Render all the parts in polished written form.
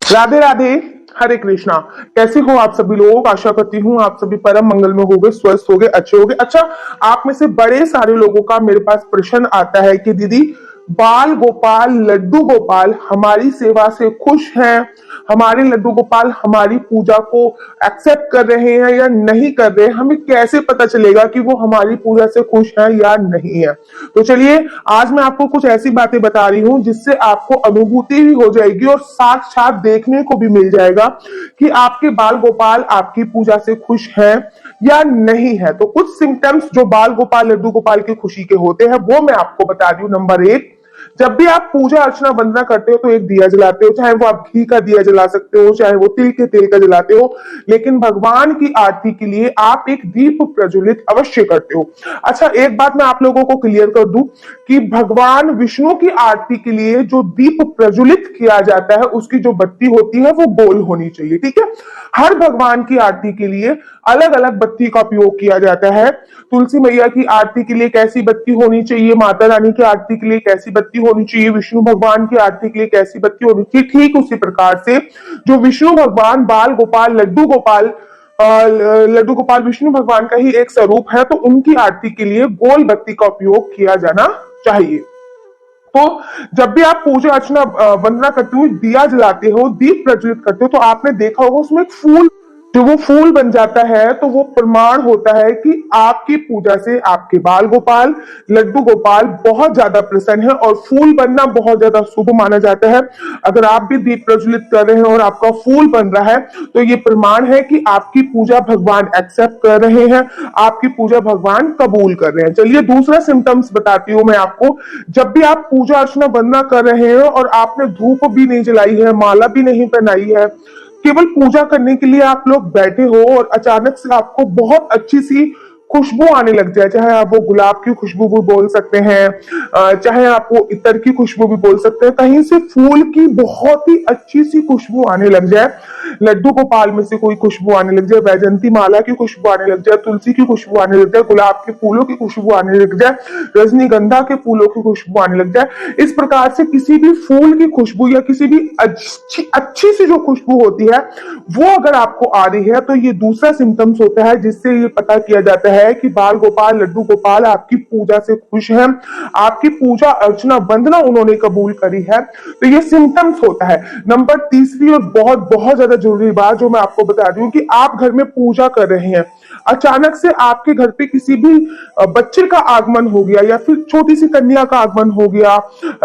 राधे राधे। हरे कृष्णा। कैसे हो आप सभी लोग? आशा करती हूँ आप सभी परम मंगल में होगे, स्वस्थ होगे, अच्छे होगे। अच्छा, आप में से बड़े सारे लोगों का मेरे पास प्रश्न आता है कि दीदी, बाल गोपाल लड्डू गोपाल हमारी सेवा से खुश हैं, हमारे लड्डू गोपाल हमारी पूजा को एक्सेप्ट कर रहे हैं या नहीं कर रहे हैं, हमें कैसे पता चलेगा कि वो हमारी पूजा से खुश है या नहीं है? तो चलिए, आज मैं आपको कुछ ऐसी बातें बता रही हूँ जिससे आपको अनुभूति भी हो जाएगी और साक्षात देखने को भी मिल जाएगा कि आपके बाल गोपाल आपकी पूजा से खुश हैं या नहीं है। तो कुछ सिम्टम्स जो बाल गोपाल लड्डू गोपाल की खुशी के होते हैं वो मैं आपको बता रही हूँ। नंबर एक, जब भी आप पूजा अर्चना वंदना करते हो तो एक दिया जलाते हो, चाहे वो आप घी का दिया जला सकते हो, चाहे वो तिल के तेल का जलाते हो, लेकिन भगवान की आरती के लिए आप एक दीप प्रज्वलित अवश्य करते हो। अच्छा, एक बात मैं आप लोगों को क्लियर कर दूं कि भगवान विष्णु की आरती के लिए जो दीप प्रज्वलित किया जाता है उसकी जो बत्ती होती है वो गोल होनी चाहिए, ठीक है। हर भगवान की आरती के लिए अलग अलग बत्ती का उपयोग किया जाता है। तुलसी मैया की आरती के लिए कैसी बत्ती होनी चाहिए, माता रानी की आरती के लिए कैसी बत्ती होनी चाहिए, विष्णु भगवान की आरती के लिए कैसी बत्ती होनी चाहिए, ठीक उसी प्रकार से जो विष्णु भगवान बाल गोपाल लड्डू गोपाल विष्णु भगवान का ही एक स्वरूप है, तो उनकी आरती के लिए गोल बत्ती का उपयोग किया जाना चाहिए। तो जब भी आप पूजा अर्चना वंदना करते हो, दिया जलाते हो, दीप प्रज्वलित करते हो, तो आपने देखा होगा उसमें एक फूल, जो वो फूल बन जाता है, तो वो प्रमाण होता है कि आपकी पूजा से आपके बाल गोपाल लड्डू गोपाल बहुत ज्यादा प्रसन्न है। और फूल बनना बहुत ज्यादा शुभ माना जाता है। अगर आप भी दीप प्रज्वलित कर रहे हैं और आपका फूल बन रहा है तो ये प्रमाण है कि आपकी पूजा भगवान एक्सेप्ट कर रहे हैं, आपकी पूजा भगवान कबूल कर रहे हैं। चलिए, दूसरा सिम्टम्स बताती हूँ मैं आपको। जब भी आप पूजा अर्चना वंदना कर रहे हैं और आपने धूप भी नहीं जलाई है, माला भी नहीं पहनाई है, केवल पूजा करने के लिए आप लोग बैठे हो और अचानक से आपको बहुत अच्छी सी खुशबू आने लग जाए, चाहे आप वो गुलाब की खुशबू भी बोल सकते हैं, चाहे आप वो इत्र की खुशबू भी बोल सकते हैं, कहीं से फूल की बहुत ही अच्छी सी खुशबू आने लग जाए, लड्डू गोपाल में से कोई खुशबू आने लग जाए, वैजंती माला की खुशबू आने लग जाए, तुलसी की खुशबू आने लग जाए, गुलाब के फूलों की खुशबू आने लग जाए, रजनीगंधा के फूलों की खुशबू आने लग जाए, इस प्रकार से किसी भी फूल की खुशबू या किसी भी अच्छी अच्छी सी जो खुशबू होती है वो अगर आपको आ रही है, तो ये दूसरा सिम्टम्स होता है जिससे ये पता किया जाता है कि बाल गोपाल लड्डू गोपाल आपकी पूजा से खुश हैं, आपकी पूजा अर्चना वंदना उन्होंने कबूल करी है। तो ये सिम्टम्स होता है। नंबर तीसरी और बहुत बहुत ज्यादा जरूरी बात जो मैं आपको बता रही हूँ कि आप घर में पूजा कर रहे हैं, अचानक से आपके घर पे किसी भी बच्चे का आगमन हो गया, या फिर छोटी सी कन्या का आगमन हो गया,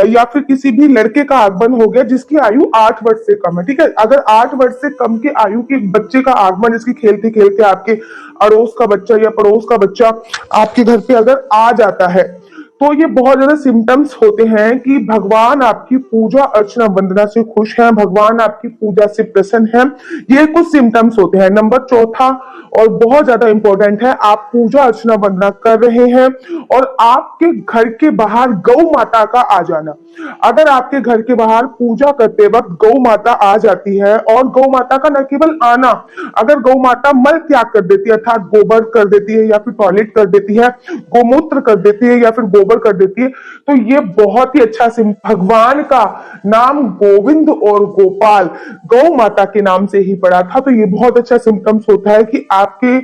या फिर किसी भी लड़के का आगमन हो गया जिसकी आयु 8 वर्ष से कम है, ठीक है। अगर 8 वर्ष से कम की आयु के बच्चे का आगमन, जिसकी खेलते खेलते आपके अड़ोस का बच्चा या पड़ोस का बच्चा आपके घर पे अगर आ जाता है, तो ये बहुत ज्यादा सिम्टम्स होते हैं कि भगवान आपकी पूजा अर्चना वंदना से खुश हैं, भगवान आपकी पूजा से प्रसन्न हैं। ये कुछ सिम्टम्स होते हैं। नंबर चौथा और बहुत ज्यादा इंपॉर्टेंट है, आप पूजा अर्चना वंदना कर रहे हैं और आपके घर के बाहर गौ माता का आ जाना। अगर आपके घर के बाहर पूजा करते वक्त गौ माता आ जाती है, और गौ माता का न केवल आना, अगर गौ माता मल त्याग कर देती है, अर्थात गोबर कर देती है या फिर टॉयलेट कर देती है, गोमूत्र कर देती है या फिर गोबर कर देती है, तो ये बहुत ही अच्छा सिम। भगवान का नाम गोविंद और गोपाल गौ माता के नाम से ही पड़ा था, तो ये बहुत अच्छा सिम्टम्स होता है कि आपके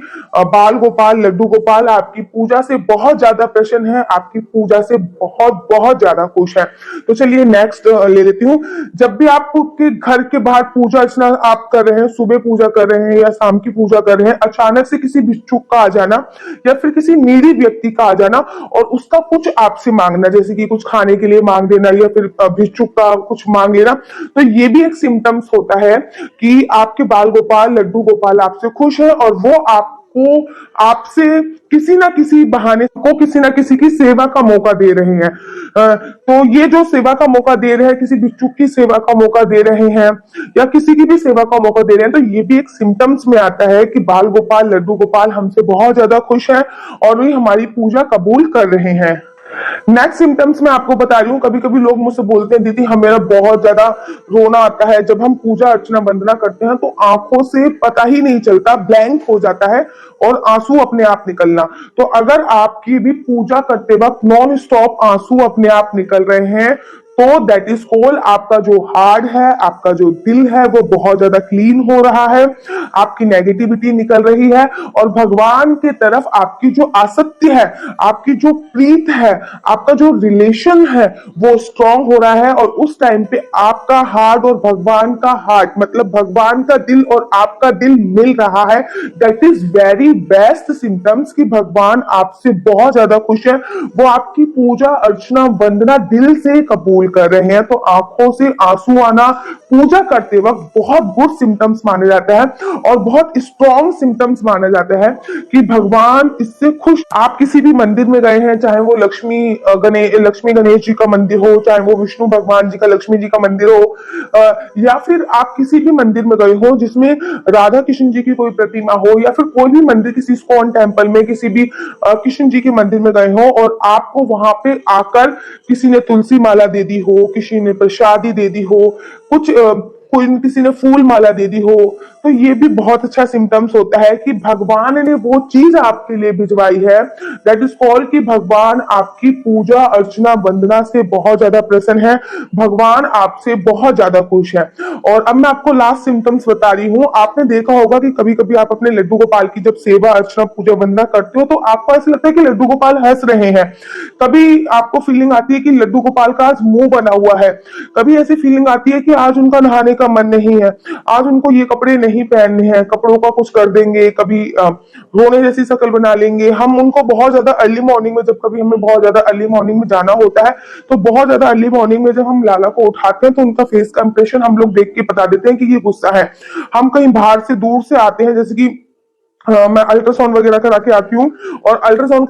बाल गोपाल लड्डू गोपाल आपकी पूजा से बहुत ज्यादा प्रसन्न है, आपकी पूजा से बहुत बहुत ज्यादा खुश है। तो चलिए नेक्स्ट ले लेती हूँ। जब भी आपके घर के बाहर पूजा अर्चना आप कर रहे हैं, सुबह पूजा कर रहे हैं या शाम की पूजा कर रहे हैं, अचानक से किसी भिक्षुक का आ जाना या फिर किसी नीडी व्यक्ति का आ जाना और उसका कुछ आपसे मांगना, जैसे कि कुछ खाने के लिए मांग देना या फिर भिक्षुक का कुछ मांग लेना, तो ये भी एक सिम्टम्स होता है कि आपके बाल गोपाल लड्डू गोपाल आपसे खुश है और वो आपको आपसे किसी ना किसी बहाने को किसी ना किसी की सेवा का मौका दे रहे हैं। तो ये जो सेवा का मौका दे रहे हैं, किसी भिक्षुक की सेवा का मौका दे रहे हैं या किसी की भी सेवा का मौका दे रहे हैं, तो ये भी एक सिम्टम्स में आता है कि बाल गोपाल लड्डू गोपाल हमसे बहुत ज्यादा खुश है और वे हमारी पूजा कबूल कर रहे हैं। नेक्स्ट सिम्टम्स मैं आपको बता रही हूँ। कभी कभी लोग मुझसे बोलते हैं, दीदी हमें बहुत ज्यादा रोना आता है जब हम पूजा अर्चना वंदना करते हैं, तो आंखों से पता ही नहीं चलता, ब्लैंक हो जाता है और आंसू अपने आप निकलना। तो अगर आपकी भी पूजा करते वक्त नॉन स्टॉप आंसू अपने आप निकल रहे हैं, तो दैट इज कॉल्ड आपका जो हार्ट है, आपका जो दिल है वो बहुत ज्यादा क्लीन हो रहा है, आपकी नेगेटिविटी निकल रही है और भगवान की तरफ आपकी जो आसक्ति है, आपकी जो प्रीत है, आपका जो रिलेशन है वो स्ट्रांग हो रहा है। और उस टाइम पे आपका हार्ट और भगवान का हार्ट, मतलब भगवान का दिल और आपका दिल मिल रहा है। That is very best symptoms कि भगवान आपसे बहुत ज्यादा खुश है, वो आपकी पूजा अर्चना वंदना दिल से कबूल कर रहे हैं। तो आंखों से आंसू आना पूजा करते वक्त बहुत गुड सिम्टम्स माने जाते हैं और बहुत स्ट्रॉन्ग सिम्टम्स माना जाता है कि भगवान इससे खुश। आप किसी भी मंदिर में गए हैं, चाहे वो लक्ष्मी गणेश जी का मंदिर हो, चाहे वो विष्णु भगवान जी का लक्ष्मी जी का मंदिर हो, या फिर आप किसी भी मंदिर में गए हो जिसमें राधा कृष्ण जी की कोई प्रतिमा हो, या फिर कोई भी मंदिर किसी इस्कॉन टेम्पल में किसी भी कृष्ण जी के मंदिर में गए हो और आपको वहां पे आकर किसी ने तुलसी माला दे दी हो, किसी ने प्रसादी दे दी हो, कुछ कोई किसी ने फूल माला दे दी हो, तो ये भी बहुत अच्छा सिम्टम्स होता है कि भगवान ने वो चीज आपके लिए भिजवाई है। दैट इज कॉल्ड कि भगवान आपकी पूजा अर्चना वंदना से बहुत ज्यादा प्रसन्न है, भगवान आपसे बहुत ज्यादा खुश है। और अब मैं आपको लास्ट सिम्टम्स बता रही हूँ। आपने देखा होगा कि कभी कभी आप अपने लड्डू गोपाल की जब सेवा अर्चना पूजा वंदना करते हो तो आपको ऐसा लगता है कि लड्डू गोपाल हंस रहे हैं, कभी आपको फीलिंग आती है कि लड्डू गोपाल का आज मुंह बना हुआ है, कभी ऐसी फीलिंग आती है कि आज उनका नहाने का मन नहीं है, आज उनको ये कपड़े नहीं पहनने हैं, कपड़ों का कुछ कर देंगे, कभी रोने जैसी शक्ल बना लेंगे। हम उनको बहुत ज्यादा अर्ली मॉर्निंग में, जब कभी हमें बहुत ज्यादा अर्ली मॉर्निंग में जाना होता है तो बहुत ज्यादा अर्ली मॉर्निंग में जब हम लाला को उठाते हैं तो उनका फेस का इंप्रेशन हम लोग देख के बता देते हैं कि ये गुस्सा है। हम कहीं बाहर से दूर से आते हैं, जैसे कि मैं अल्ट्रासाउंड वगैरह करा के आती हूँ और अल्ट्रासाउंड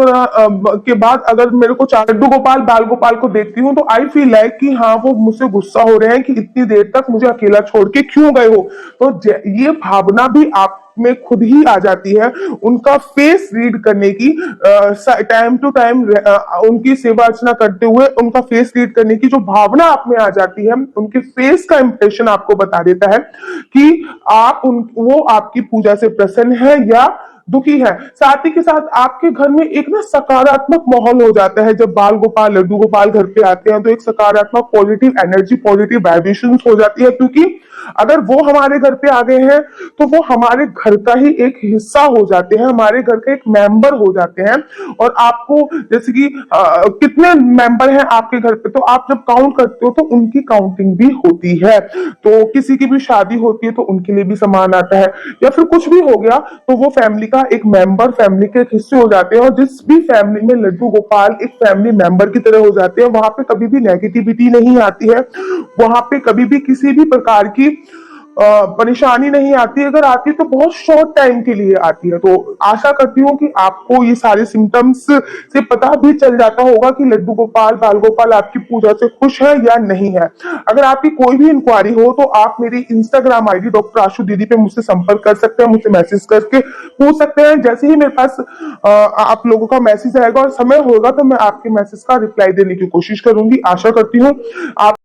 के बाद अगर मेरे को लड्डू गोपाल बाल गोपाल को देखती हूँ तो आई फील लाइक कि हाँ वो मुझसे गुस्सा हो रहे हैं कि इतनी देर तक मुझे अकेला छोड़ के क्यों गए हो। तो ये भावना भी आप में खुद ही आ जाती है उनका फेस रीड करने की, टाइम टू टाइम उनकी सेवा अर्चना करते हुए उनका फेस रीड करने की जो भावना आप में आ जाती है, उनके फेस का इंप्रेशन आपको बता देता है कि वो आपकी पूजा से प्रसन्न है या दुखी है। साथ ही के साथ आपके घर में एक ना सकारात्मक माहौल हो जाता है। जब बाल गोपाल लड्डू गोपाल घर पे आते हैं तो एक सकारात्मक पॉजिटिव एनर्जी, पॉजिटिव वाइब्रेशन हो जाती है, क्योंकि अगर वो हमारे घर पे आ गए हैं तो वो हमारे घर का ही एक हिस्सा हो जाते हैं, हमारे घर के एक मेंबर हो जाते हैं। और आपको जैसे कि कितने मेंबर हैं आपके घर पे, तो आप जब काउंट करते हो तो उनकी काउंटिंग भी होती है। तो किसी की भी शादी होती है तो उनके लिए भी सामान आता है, या फिर कुछ भी हो गया तो वो फैमिली का एक मेंबर, फैमिली के एक हिस्से हो जाते हैं। और जिस भी फैमिली में लड्डू गोपाल एक फैमिली मेंबर की तरह हो जाते हैं, वहां पे कभी भी नेगेटिविटी नहीं आती है, वहां पे कभी भी किसी भी प्रकार की परेशानी नहीं आती। अगर आती है तो बहुत शॉर्ट टाइम के लिए आती है। तो आशा करती हूँ कि आपको ये सारे सिम्टम्स से पता भी चल जाता होगा कि लड्डू गोपाल बाल गोपाल आपकी पूजा से खुश है या नहीं है। अगर आपकी कोई भी इंक्वायरी हो तो आप मेरी इंस्टाग्राम आईडी डॉक्टर आशु दीदी पे मुझसे संपर्क कर सकते हैं, मुझसे मैसेज करके पूछ सकते हैं। जैसे ही मेरे पास आप लोगों का मैसेज आएगा और समय होगा तो मैं आपके मैसेज का रिप्लाई देने की कोशिश करूंगी। आशा करती हूँ आप